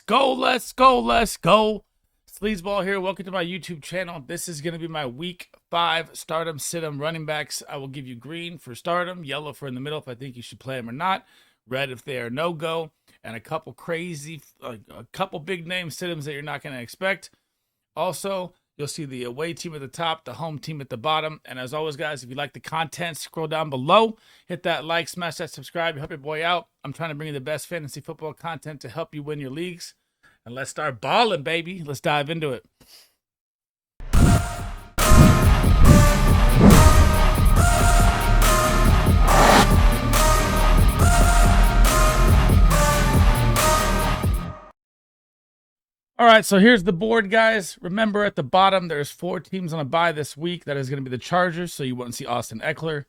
go, let's go, let's go. Sleazeball here. Welcome to my YouTube channel. This is going to be my week 5 stardom, sit-em running backs. I will give you green for stardom, yellow for in the middle if I think you should play them or not, red if they are no-go, and a couple big name sit-ems that you're not going to expect. Also, you'll see the away team at the top, the home team at the bottom. And as always, guys, if you like the content, scroll down below, hit that like, smash that subscribe, help your boy out. I'm trying to bring you the best fantasy football content to help you win your leagues. And let's start balling, baby. Let's dive into it. All right, so here's the board, guys. Remember, at the bottom, there's 4 teams on a bye this week. That is going to be the Chargers, so you won't see Austin Eckler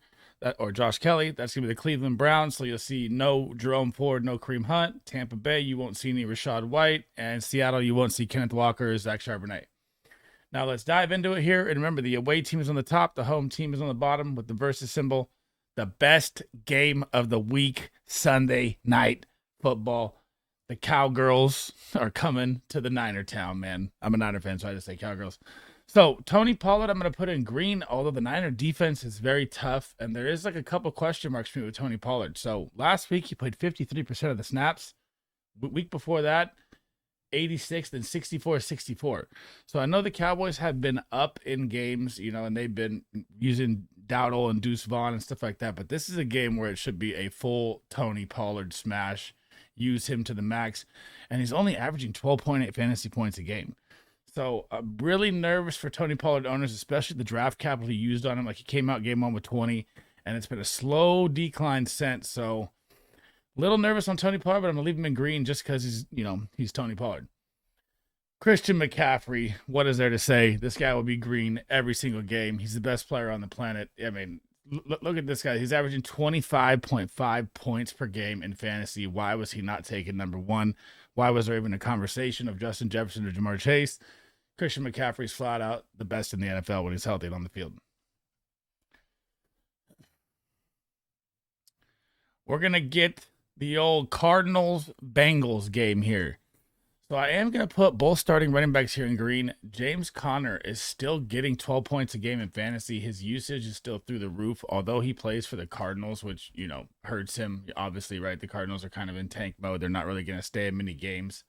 or Josh Kelly. That's going to be the Cleveland Browns, so you'll see no Jerome Ford, no Kareem Hunt. Tampa Bay, you won't see any Rashad White. And Seattle, you won't see Kenneth Walker or Zach Charbonnet. Now, let's dive into it here. And remember, the away team is on the top. The home team is on the bottom with the versus symbol. The best game of the week, Sunday night football. The Cowgirls are coming to the Niner town, man. I'm a Niner fan, so I just say Cowgirls. So, Tony Pollard, I'm going to put in green, although the Niner defense is very tough, and there is like a couple question marks for me with Tony Pollard. So, last week, he played 53% of the snaps. Week before that, 86, then 64-64. So, I know the Cowboys have been up in games, and they've been using Dowdle and Deuce Vaughn and stuff like that, but this is a game where it should be a full Tony Pollard smash. Use him to the max, and he's only averaging 12.8 fantasy points a game. So I'm really nervous for Tony Pollard owners, especially the draft capital he used on him. Like, he came out game 1 with 20, and it's been a slow decline since. So a little nervous on Tony Pollard, but I'm gonna leave him in green just because he's Tony Pollard. Christian McCaffrey, what is there to say? This guy will be green every single game. He's the best player on the planet. I mean, look at this guy. He's averaging 25.5 points per game in fantasy. Why was he not taken number 1? Why was there even a conversation of Justin Jefferson or Jamar Chase? Christian McCaffrey's flat out the best in the NFL when he's healthy and on the field. We're going to get the old Cardinals-Bengals game here. So I am going to put both starting running backs here in green. James Conner is still getting 12 points a game in fantasy. His usage is still through the roof, although he plays for the Cardinals, which, hurts him. Obviously, right? The Cardinals are kind of in tank mode. They're not really going to stay in many games.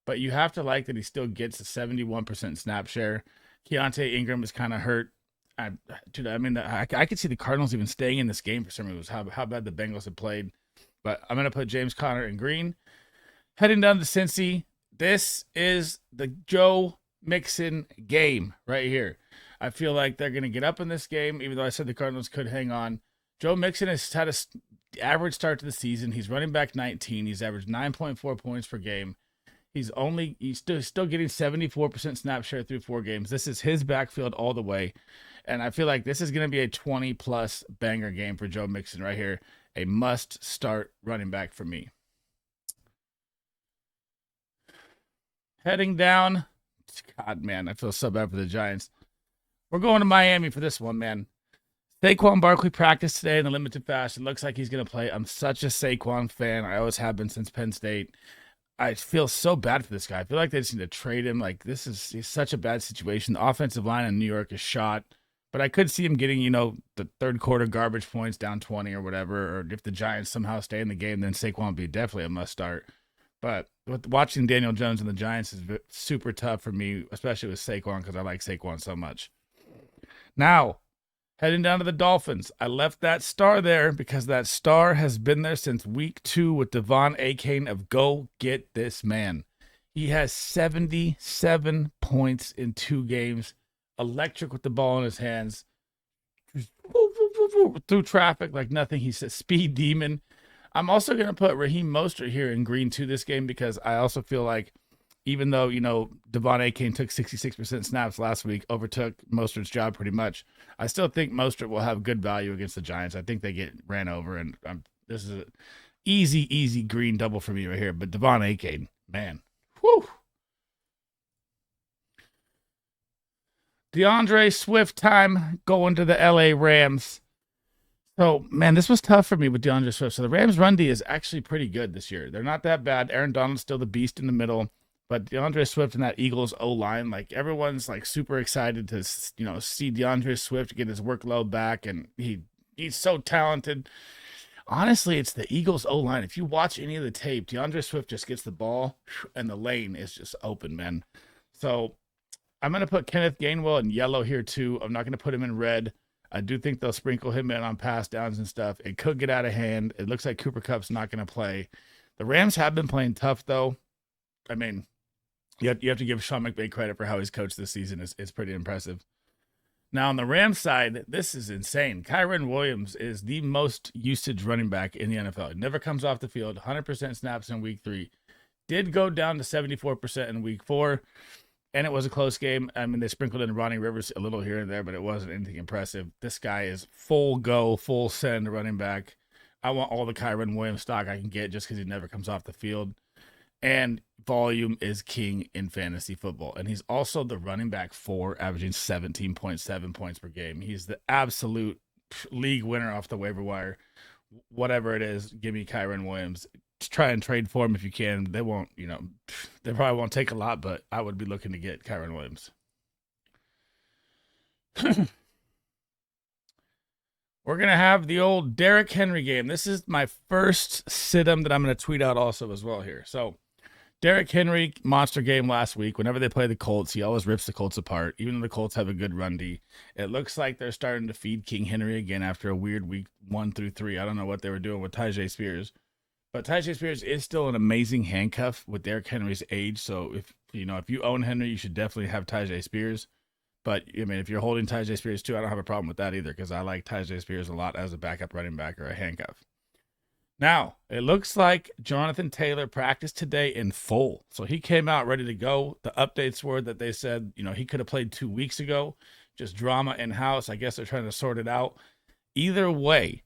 But you have to like that he still gets a 71% snap share. Keontae Ingram is kind of hurt. I could see the Cardinals even staying in this game for some reason. How bad the Bengals have played. But I'm going to put James Conner in green. Heading down to Cincy. This is the Joe Mixon game right here. I feel like they're going to get up in this game, even though I said the Cardinals could hang on. Joe Mixon has had an average start to the season. He's running back 19. He's averaged 9.4 points per game. He's still getting 74% snap share through 4 games. This is his backfield all the way. And I feel like this is going to be a 20-plus banger game for Joe Mixon right here. A must-start running back for me. Heading down. God, man, I feel so bad for the Giants. We're going to Miami for this one, man. Saquon Barkley practiced today in the limited fashion. Looks like he's going to play. I'm such a Saquon fan. I always have been since Penn State. I feel so bad for this guy. I feel like they just need to trade him. Like, he's such a bad situation. The offensive line in New York is shot. But I could see him getting, the third quarter garbage points down 20 or whatever. Or if the Giants somehow stay in the game, then Saquon would be definitely a must start. But watching Daniel Jones and the Giants is super tough for me, especially with Saquon, because I like Saquon so much. Now, heading down to the Dolphins. I left that star there because that star has been there since week 2 with Devon Achane of Go Get This Man. He has 77 points in 2 games. Electric with the ball in his hands. Through traffic like nothing. He's a speed demon. I'm also going to put Raheem Mostert here in green to this game because I also feel like even though, Devon Achane took 66% snaps last week, overtook Mostert's job pretty much, I still think Mostert will have good value against the Giants. I think they get ran over, and this is an easy green double for me right here. But Devon Achane, man, whew. DeAndre Swift time going to the LA Rams. So, man, this was tough for me with DeAndre Swift. So the Rams' run D is actually pretty good this year. They're not that bad. Aaron Donald's still the beast in the middle. But DeAndre Swift and that Eagles O-line, like everyone's like super excited to see DeAndre Swift get his workload back, and he's so talented. Honestly, it's the Eagles O-line. If you watch any of the tape, DeAndre Swift just gets the ball and the lane is just open, man. So I'm going to put Kenneth Gainwell in yellow here too. I'm not going to put him in red. I do think they'll sprinkle him in on pass downs and stuff. It could get out of hand. It looks like Cooper Kupp's not going to play. The Rams have been playing tough, though. I mean, you have to give Sean McVay credit for how he's coached this season. It's pretty impressive. Now, on the Rams side, this is insane. Kyren Williams is the most usage running back in the NFL. It never comes off the field. 100% snaps in week 3. Did go down to 74% in week 4. And it was a close game. I mean, they sprinkled in Ronnie Rivers a little here and there, but it wasn't anything impressive. This guy is full go, full send running back. I want all the Kyren Williams stock I can get just because he never comes off the field. And volume is king in fantasy football. And he's also the running back 4, averaging 17.7 points per game. He's the absolute league winner off the waiver wire. Whatever it is, give me Kyren Williams. Try and trade for him if you can. They won't, they probably won't take a lot, but I would be looking to get Kyren Williams. We're going to have the old Derrick Henry game. This is my first sit-em that I'm going to tweet out also as well here. So Derrick Henry, monster game last week. Whenever they play the Colts, he always rips the Colts apart, even though the Colts have a good run D. It looks like they're starting to feed King Henry again after a weird week 1 through 3. I don't know what they were doing with Tyjae Spears. But Tyjae Spears is still an amazing handcuff with Derrick Henry's age. So if you own Henry, you should definitely have Tyjae Spears. But I mean, if you're holding Tyjae Spears too, I don't have a problem with that either because I like Tyjae Spears a lot as a backup running back or a handcuff. Now, it looks like Jonathan Taylor practiced today in full. So he came out ready to go. The updates were that they said, he could have played 2 weeks ago. Just drama in-house. I guess they're trying to sort it out. Either way,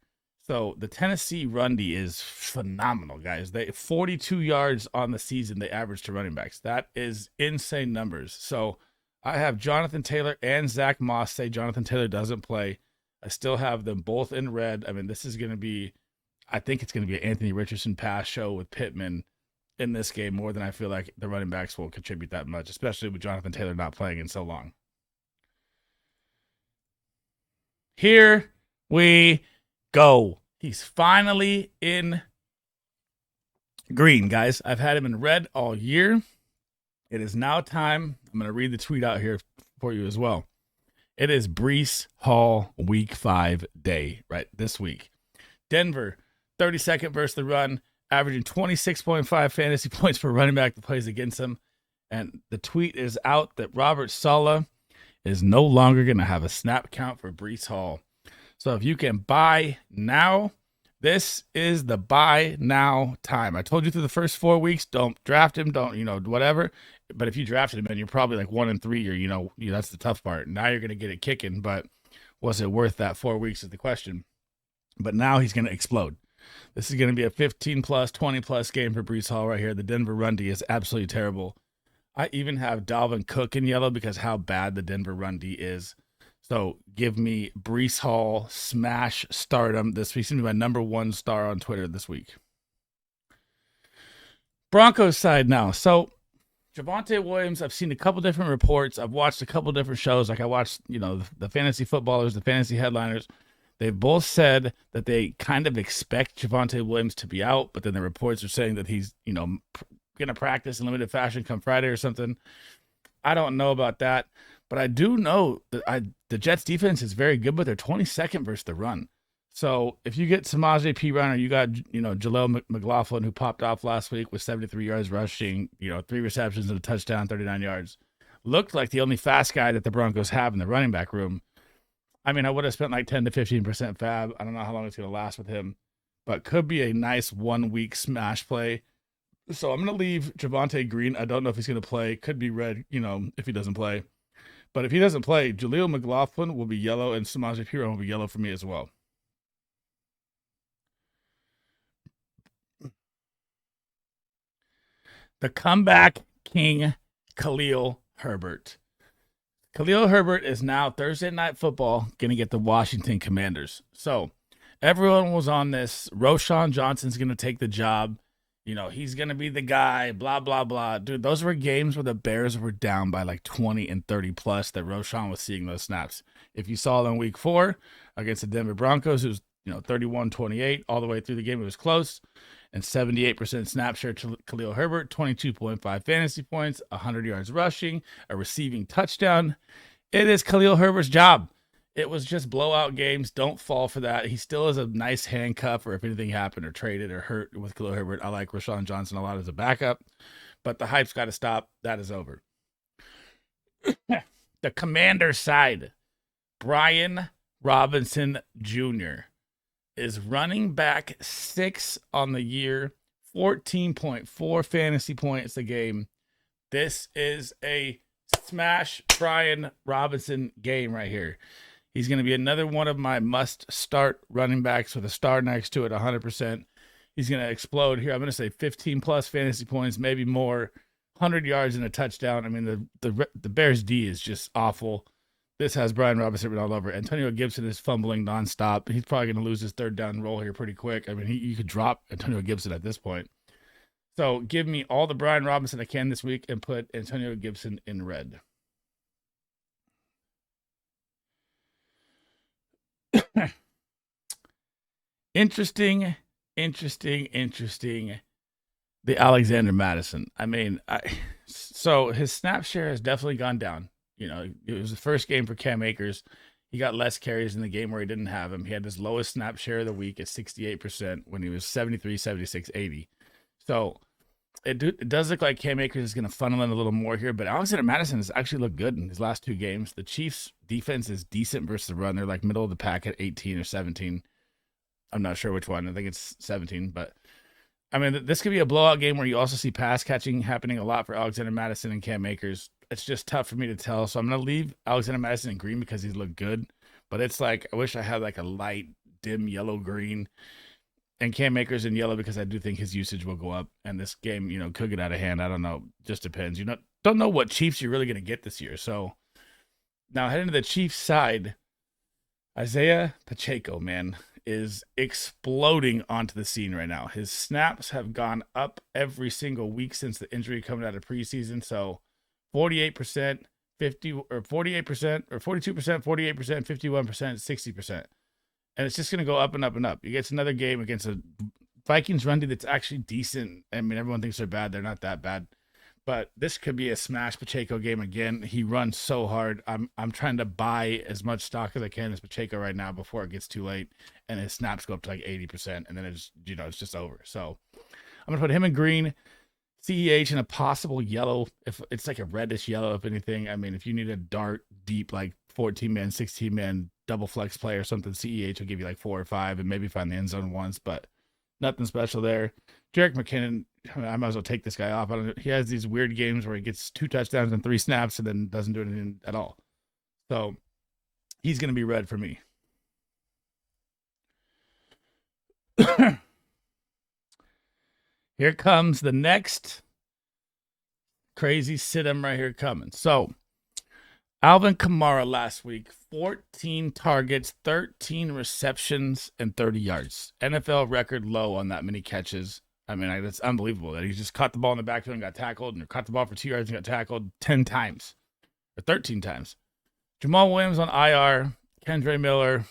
so the Tennessee run D is phenomenal, guys. They 42 yards on the season they average to running backs. That is insane numbers. So I have Jonathan Taylor and Zach Moss say Jonathan Taylor doesn't play. I still have them both in red. I mean, this is going to be, I think it's going to be an Anthony Richardson pass show with Pittman in this game more than I feel like the running backs will contribute that much, especially with Jonathan Taylor not playing in so long. Here we go. He's finally in green, guys. I've had him in red all year. It is now time. I'm going to read the tweet out here for you as well. It is Breece Hall week 5 day, right? This week. Denver, 32nd versus the run, averaging 26.5 fantasy points per running back that plays against him. And the tweet is out that Robert Saleh is no longer going to have a snap count for Breece Hall. So if you can buy now, this is the buy now time. I told you through the first 4 weeks, don't draft him, don't, whatever. But if you drafted him, then you're probably like 1 and 3 or, that's the tough part. Now you're going to get it kicking, but was it worth that 4 weeks is the question. But now he's going to explode. This is going to be a 15-plus, 20-plus game for Breece Hall right here. The Denver run D is absolutely terrible. I even have Dalvin Cook in yellow because how bad the Denver run D is. So give me Breece Hall, smash stardom. This week seems to be my number 1 star on Twitter this week. Broncos side now. So Javonte Williams, I've seen a couple different reports. I've watched a couple different shows. Like I watched, the fantasy footballers, the fantasy headliners. They've both said that they kind of expect Javonte Williams to be out, but then the reports are saying that he's, going to practice in limited fashion come Friday or something. I don't know about that, but I do know that the Jets defense is very good, but they're 22nd versus the run. So if you get Samaje Perine or you got, Jaleel McLaughlin who popped off last week with 73 yards rushing, 3 receptions and a touchdown, 39 yards, looked like the only fast guy that the Broncos have in the running back room. I mean, I would have spent like 10 to 15% fab. I don't know how long it's going to last with him, but could be a nice 1 week smash play. So I'm going to leave Javonte green. I don't know if he's going to play. Could be red, if he doesn't play. But if he doesn't play, Jaleel McLaughlin will be yellow and Samaje Perine will be yellow for me as well. The comeback king, Khalil Herbert. Khalil Herbert is now Thursday Night Football going to get the Washington Commanders. So everyone was on this. Roshan Johnson's going to take the job. He's going to be the guy, blah, blah, blah. Dude, those were games where the Bears were down by like 20 and 30 plus that Roshan was seeing those snaps. If you saw it in week 4 against the Denver Broncos, it was, 31-28 all the way through the game. It was close. And 78% snap share to Khalil Herbert, 22.5 fantasy points, 100 yards rushing, a receiving touchdown. It is Khalil Herbert's job. It was just blowout games. Don't fall for that. He still is a nice handcuff, or if anything happened or traded or hurt with Khalil Herbert. I like Rashawn Johnson a lot as a backup, but the hype's got to stop. That is over. The Commander's side, Brian Robinson Jr. is running back 6 on the year, 14.4 fantasy points a game. This is a smash Brian Robinson game right here. He's going to be another one of my must-start running backs with a star next to it, 100%. He's going to explode here. I'm going to say 15-plus fantasy points, maybe more, 100 yards and a touchdown. I mean, the Bears' D is just awful. This has Brian Robinson written all over. Antonio Gibson is fumbling nonstop. He's probably going to lose his third down role here pretty quick. I mean, you could drop Antonio Gibson at this point. So give me all the Brian Robinson I can this week and put Antonio Gibson in red. Interesting. The Alexander Madison. I mean, so his snap share has definitely gone down. It was the first game for Cam Akers. He got less carries in the game where he didn't have him. He had his lowest snap share of the week at 68% when he was 73, 76, 80. So it does look like Cam Akers is going to funnel in a little more here, but Alexander Madison has actually looked good in his last 2 games. The Chiefs' defense is decent versus the run. They're like middle of the pack at 18 or 17. I'm not sure which one. I think it's 17, but I mean, this could be a blowout game where you also see pass catching happening a lot for Alexander Madison and Cam Akers. It's just tough for me to tell. So I'm going to leave Alexander Madison in green because he's looked good, but it's like, I wish I had like a light, dim yellow-green and Cam Akers in yellow because I do think his usage will go up and this game, could get out of hand. I don't know. Just depends. Don't know what Chiefs you're really going to get this year. So now heading to the Chiefs side, Isaiah Pacheco, man, is exploding onto the scene right now. His snaps have gone up every single week since the injury coming out of preseason. So 48%, 50 or 48% or 42%, 48%, 51%, 60%. And it's just going to go up and up and up. He gets another game against a Vikings run D that's actually decent. I mean, everyone thinks they're bad. They're not that bad. But this could be a smash Pacheco game again. He runs so hard. I'm trying to buy as much stock as I can as Pacheco right now before it gets too late and his snaps go up to like 80%, and then it's just over. So I'm gonna put him in green, CEH in a possible yellow. If it's like a reddish yellow, if anything. I mean, if you need a dark, deep, like 14-man, 16-man double flex play or something, CEH will give you like 4 or 5 and maybe find the end zone once, but nothing special there. Jerick McKinnon, I might as well take this guy off. He has these weird games where he gets 2 touchdowns and 3 snaps and then doesn't do anything at all. So he's going to be red for me. Here comes the next crazy sit-em right here coming. So Alvin Kamara last week, 14 targets, 13 receptions, and 30 yards. NFL record low on that many catches. I mean, it's unbelievable that he just caught the ball in the backfield and got tackled, and caught the ball for 2 yards and got tackled 10 times or 13 times. Jamal Williams on IR. Kendre Miller,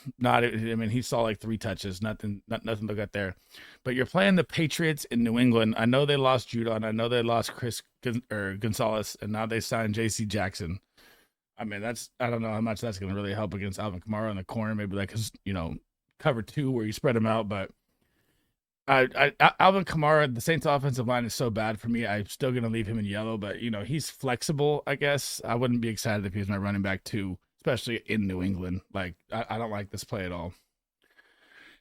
he saw like 3 touches, nothing to get there. But you're playing the Patriots in New England. I know they lost Judon. I know they lost Chris Gonzalez, and now they signed J.C. Jackson. I mean, I don't know how much that's going to really help against Alvin Kamara in the corner. Maybe like his, cover 2 where you spread him out. But Alvin Kamara, the Saints offensive line is so bad for me. I'm still going to leave him in yellow, but he's flexible, I guess. I wouldn't be excited if he was my running back 2, especially in New England. Like, I don't like this play at all.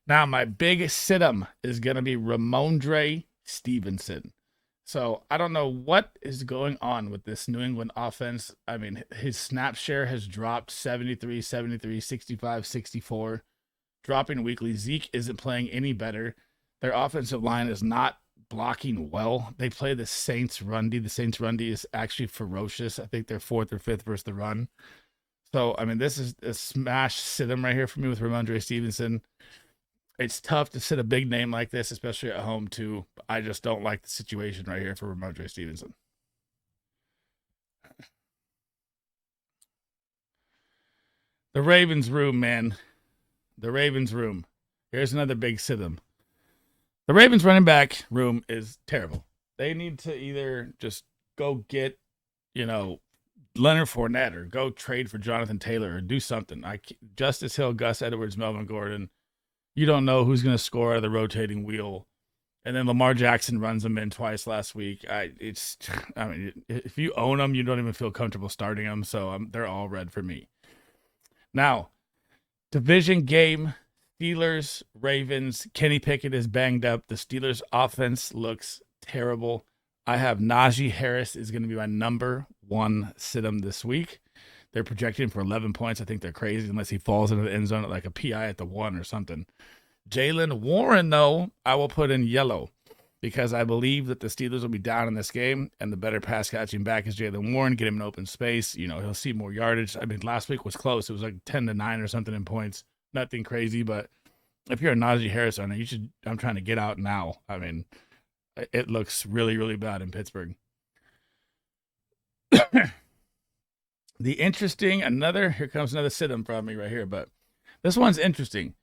Now, my big sit-em is going to be Ramondre Stevenson. So I don't know what is going on with this New England offense. I mean, his snap share has dropped 73, 73, 65, 64, dropping weekly. Zeke isn't playing any better. Their offensive line is not blocking well. They play the Saints run D. The Saints run D is actually ferocious. I think they're 4th or 5th versus the run. So, I mean, this is a smash sit-em right here for me with Ramondre Stevenson. It's tough to sit a big name like this, especially at home too. I just don't like the situation right here for Ramondre Stevenson. The Ravens room, man. The Ravens room. Here's another big sit 'em. The Ravens running back room is terrible. They need to either just go get, you know, Leonard Fournette or go trade for Jonathan Taylor or do something. Justice Hill, Gus Edwards, Melvin Gordon. You don't know who's going to score out of the rotating wheel. And then Lamar Jackson runs them in twice last week. If you own them, you don't even feel comfortable starting them. So they're all red for me. Now, division game, Steelers, Ravens. Kenny Pickett is banged up. The Steelers offense looks terrible. I have Najee Harris is going to be my number one sit-em this week. They're projecting for 11 points. I think they're crazy unless he falls into the end zone at like a PI at the 1 or something. Jaylen Warren, though, I will put in yellow because I believe that the Steelers will be down in this game, and the better pass catching back is Jaylen Warren. Get him in open space. You know, he'll see more yardage. I mean, last week was close. It was like 10-9 or something in points. Nothing crazy, but if you're a Najee Harris owner, I'm trying to get out now. I mean, it looks really, really bad in Pittsburgh. Here comes another sit-em from me right here, but this one's interesting.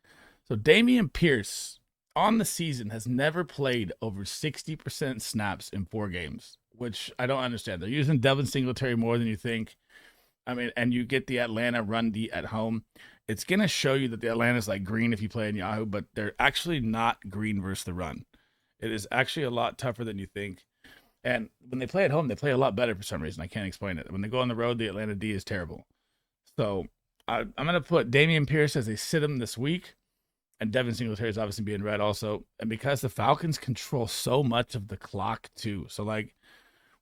So Dameon Pierce on the season has never played over 60% snaps in 4 games, which I don't understand. They're using Devin Singletary more than you think. I mean, and you get the Atlanta run D at home. It's going to show you that the Atlanta's like green if you play in Yahoo, but they're actually not green versus the run. It is actually a lot tougher than you think. And when they play at home, they play a lot better for some reason. I can't explain it. When they go on the road, the Atlanta D is terrible. So I'm going to put Dameon Pierce as a sit-em this week. And Devin Singletary is obviously being red also. And because the Falcons control so much of the clock too. So like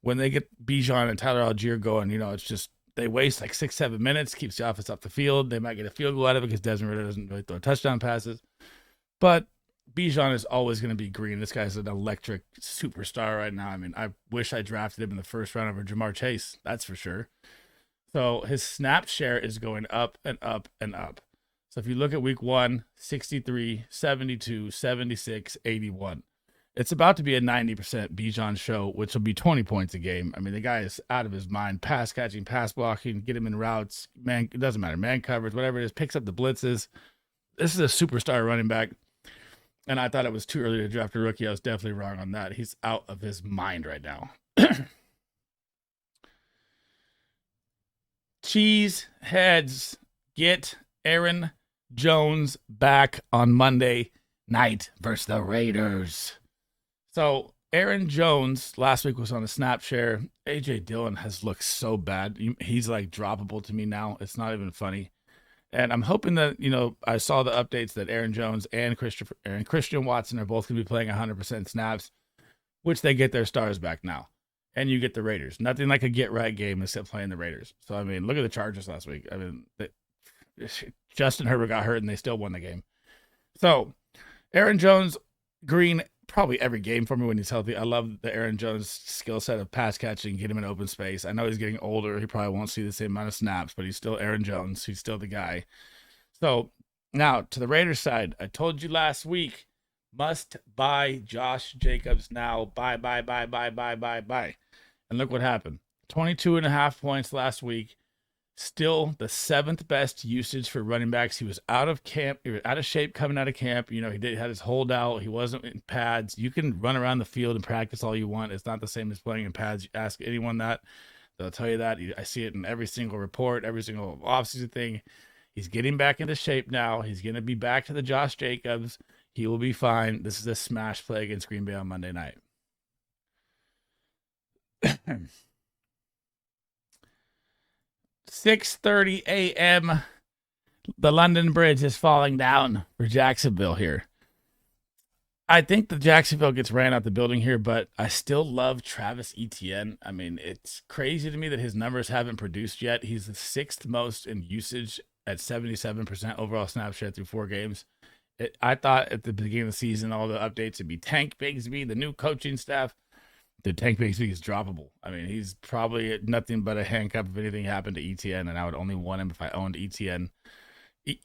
when they get Bijan and Tyler Algier going, you know, it's just they waste like 6-7 minutes, keeps the offense off the field. They might get a field goal out of it because Desmond Ridder doesn't really throw touchdown passes. But Bijan is always going to be green. This guy's an electric superstar right now. I mean, I wish I drafted him in the first round over Jamar Chase. That's for sure. So his snap share is going up and up and up. So if you look at week 1, 63, 72, 76, 81. It's about to be a 90% Bijan show, which will be 20 points a game. I mean, the guy is out of his mind. Pass catching, pass blocking, get him in routes. Man, it doesn't matter. Man coverage, whatever it is, picks up the blitzes. This is a superstar running back. And I thought it was too early to draft a rookie. I was definitely wrong on that. He's out of his mind right now. Cheese heads, get Aaron Jones back on Monday night versus the Raiders. So Aaron Jones last week was on a snap share. AJ Dillon has looked so bad. He's like droppable to me now. It's not even funny. And I'm hoping that, you know, I saw the updates that Aaron Jones and Christian Watson are both going to be playing 100% snaps, which they get their stars back now. And you get the Raiders. Nothing like a get-right game except playing the Raiders. So, I mean, look at the Chargers last week. I mean, Justin Herbert got hurt and they still won the game. So, Aaron Jones, green, probably every game for me when he's healthy. I love the Aaron Jones skill set of pass catching, get him in open space. I know he's getting older. He probably won't see the same amount of snaps, but he's still Aaron Jones. He's still the guy. So now to the Raiders side, I told you last week, must buy Josh Jacobs now. Buy. And look what happened. 22.5 points last week. Still the 7th best usage for running backs. He was out of camp. He was out of shape coming out of camp. You know, he had his holdout. He wasn't in pads. You can run around the field and practice all you want. It's not the same as playing in pads. You ask anyone that, they'll tell you that. I see it in every single report, every single offseason thing. He's getting back into shape now. He's going to be back to the Josh Jacobs. He will be fine. This is a smash play against Green Bay on Monday night. 6:30 a.m. The London Bridge is falling down for Jacksonville here. I think the Jacksonville gets ran out the building here, but I still love Travis Etienne. I mean, it's crazy to me that his numbers haven't produced yet. He's the 6th most in usage at 77% overall snap share through 4 games. I thought at the beginning of the season, all the updates would be Tank Bigsby, the new coaching staff. The Tank Bigsby is droppable. I mean, he's probably nothing but a handcuff if anything happened to ETN, and I would only want him if I owned ETN.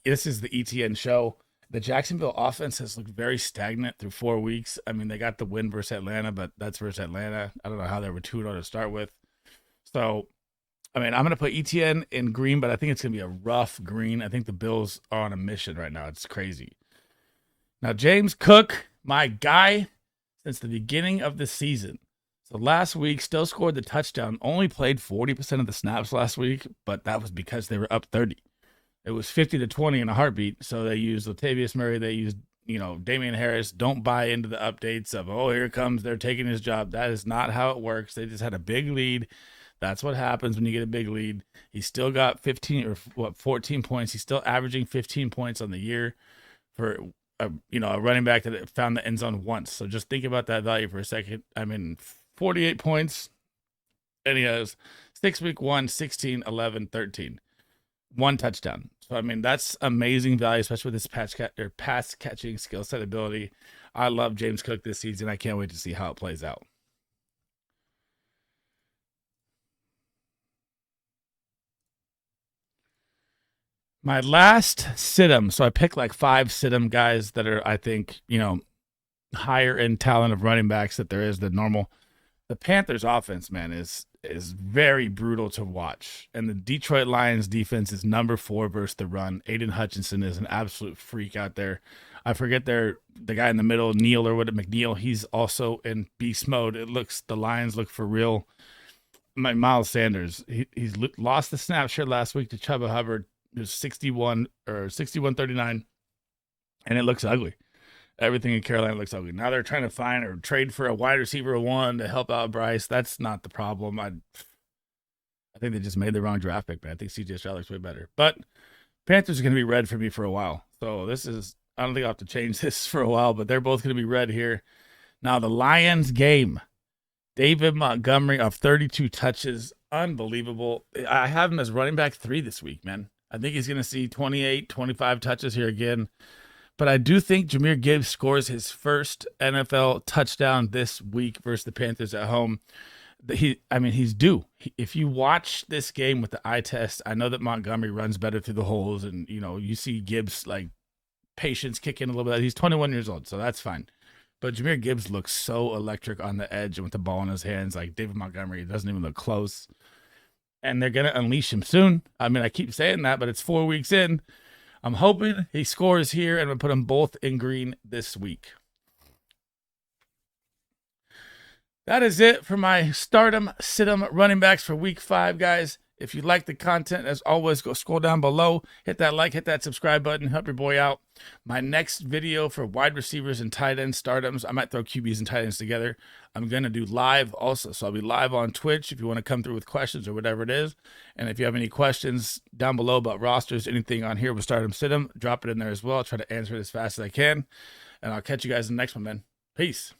This is the ETN show. The Jacksonville offense has looked very stagnant through 4 weeks. I mean, they got the win versus Atlanta, but that's versus Atlanta. I don't know how they were 2-0 to start with. So, I mean, I'm going to put ETN in green, but I think it's going to be a rough green. I think the Bills are on a mission right now. It's crazy. Now, James Cook, my guy since the beginning of the season. So last week, still scored the touchdown. Only played 40% of the snaps last week, but that was because they were up 30. It was 50-20 in a heartbeat. So they used Latavius Murray. They used, Damian Harris. Don't buy into the updates of, oh, here comes, they're taking his job. That is not how it works. They just had a big lead. That's what happens when you get a big lead. He still got 14 points. He's still averaging 15 points on the year for a running back that found the end zone once. So just think about that value for a second. I mean, 48 points, and he has 6 week 1, 16, 11, 13. 1 touchdown. So, I mean, that's amazing value, especially with his pass catching skill set ability. I love James Cook this season. I can't wait to see how it plays out. My last sit-em. So I picked like 5 sit-em guys that are, I think, higher in talent of running backs that there is than normal. The Panthers offense, man, is very brutal to watch. And the Detroit Lions defense is number 4 versus the run. Aiden Hutchinson is an absolute freak out there. I forget the guy in the middle, Neal or what, McNeil. He's also in beast mode. The Lions look for real. Miles Sanders, he's lost the snap share last week to Chuba Hubbard. It was 61-39, and it looks ugly. Everything in Carolina looks ugly. Now they're trying to find or trade for a wide receiver 1 to help out Bryce. That's not the problem. I think they just made the wrong draft pick, man. I think CJ Stroud looks way better. But Panthers are going to be red for me for a while. So I don't think I'll have to change this for a while, but they're both going to be red here. Now the Lions game. David Montgomery of 32 touches. Unbelievable. I have him as running back 3 this week, man. I think he's going to see 28, 25 touches here again. But I do think Jahmyr Gibbs scores his first NFL touchdown this week versus the Panthers at home. He's due. If you watch this game with the eye test, I know that Montgomery runs better through the holes, and you see Gibbs like patience kick in a little bit. He's 21 years old, so that's fine. But Jahmyr Gibbs looks so electric on the edge with the ball in his hands. Like David Montgomery doesn't even look close. And they're going to unleash him soon. I mean, I keep saying that, but it's 4 weeks in. I'm hoping he scores here, and we'll put them both in green this week. That is it for my stardom, sit-em running backs for week 5, guys. If you like the content, as always, go scroll down below, hit that like, hit that subscribe button, help your boy out. My next video for wide receivers and tight end stardoms, I might throw QBs and tight ends together. I'm going to do live also, so I'll be live on Twitch if you want to come through with questions or whatever it is. And if you have any questions down below about rosters, anything on here with stardom, sit-em, drop it in there as well. I'll try to answer it as fast as I can. And I'll catch you guys in the next one, man. Peace.